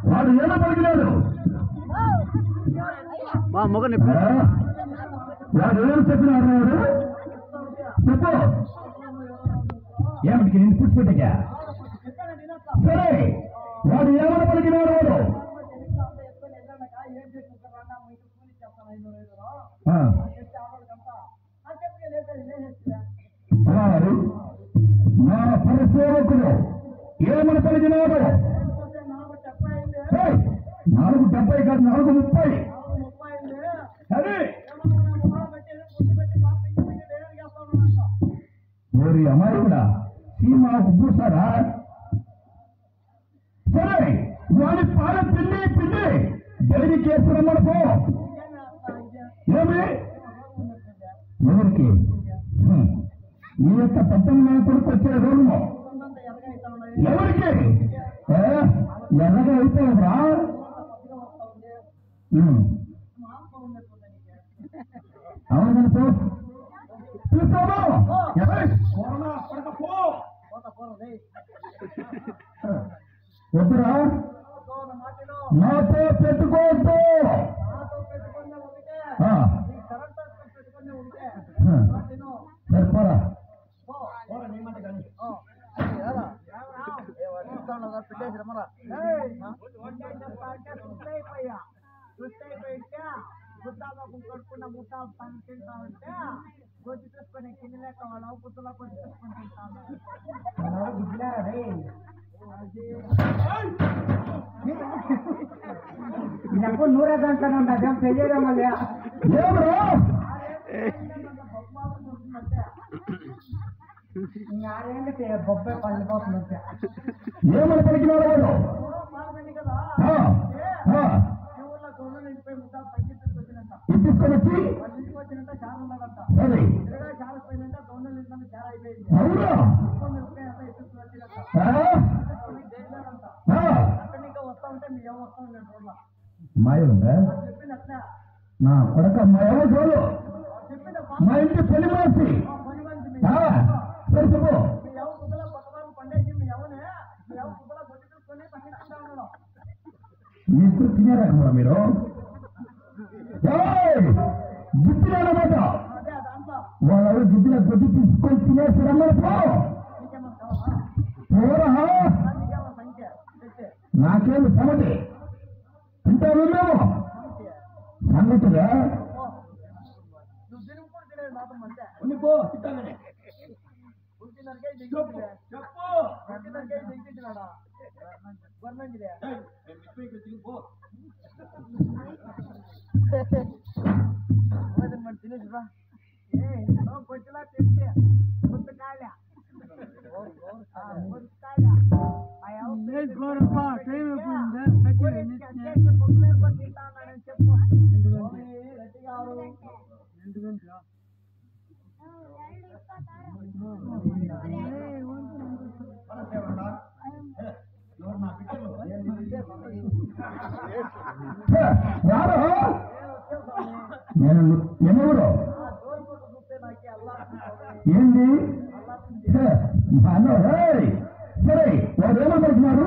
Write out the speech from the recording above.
వాడు ఎలా పలికినాడు మా మొగని వాడు ఏం చెప్పినాడు చెప్పు ఏమిటికి నేను పుచ్చిపెట్టగా సరే వాడు ఏమని పలికినాడు వాడు నా పరిసేవకుడు ఏమని పలికినాడు 470 కాదు 430 సరే ఓరి అమ్మాయి కూడా సీమాకు పూసారా సరే వాడి పాల పిల్లి డైరీ చేస్తున్నామని పో ఏమి ఎవరికి నీ యొక్క పెద్దమ్మ కొడుకు వచ్చే రోజు ఎవరికి ఎర్రగా అయిపోయిందిరా అవును పో చూస్తాను వద్దురా నాతో పెట్టుకోవద్దు సరిపోరా కొడుకున్న ముట్టాలు పని తింటా ఉంటే కొద్ది చూసుకొని కింది లేక వాళ్ళ పుత్తులో కొద్ది చూసుకొని తింటాను నాకు 100 గంటలు ఉండదు తెలియడం వల్ల ఆరేళ్ళకి బొబ్బాయి పండిపోతుంది ఏమని పలికినాడు వాడు తీసుకొని వచ్చి మాయలుందా నా కొడక మా ఎవరు చూడు మా ఇంటి పని మనిషి చెప్పు మీరు తినేరకమా మీరు గిద్దినమాట వాళ్ళు గిద్దిన గొడ్డి తీసుకొని తినేసారమ్మని పోరా నాకేమి సమతి తింటాను మేము సంగతిగా తినేసిరా కొట్టిలా తెచ్చే పుస్తకాయ నేను ఎవరు ఏంది సరే వాడు ఏమనుకుంటున్నారు